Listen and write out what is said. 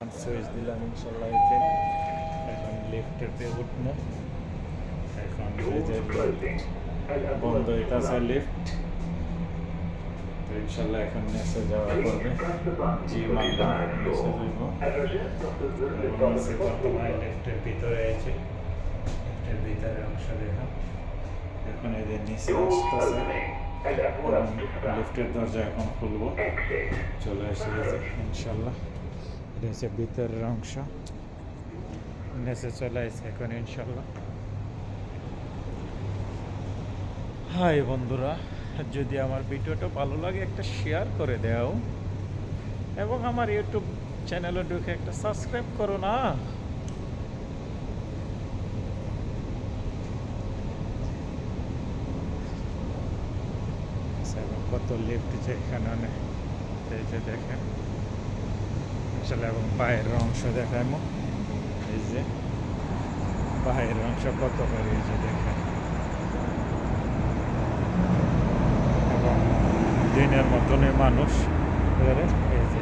Switch দিলাম ইনশাল্লাহ এতে এখন লিফটেতে উঠবো। এখন বন্ধ হইতেছে লিফট, তো ইনশাল্লাহ এখন নেচে যাওয়া করবে। জি মানলাম নেচে যাইব। বর্তমানে লিফটের ভিতরে আছে, লিফটের ভিতরে অংশ দেখা। এখন এই যে নিচে আসতেছে, লিফটের দরজা এখন খুলবো। চলে এসে গেছে ইনশাল্লাহ। এটা হচ্ছে ভিতরের অংশ, নেচে চলে আসছে এখন ইনশাল্লাহ। হাই বন্ধুরা, যদি আমার ভিডিওটা ভালো লাগে একটা শেয়ার করে দাও এবং আমার ইউটিউব চ্যানেলে ঢুকে একটা সাবস্ক্রাইব করো না। কত লিফট যে এখানে এই যে দেখেন আসলে, এবং বাইরের অংশ দেখাইমো। এই যে বাইরের অংশ কত করে, এই যে দেখেন। এবং দিনের মতনই মানুষ এই যে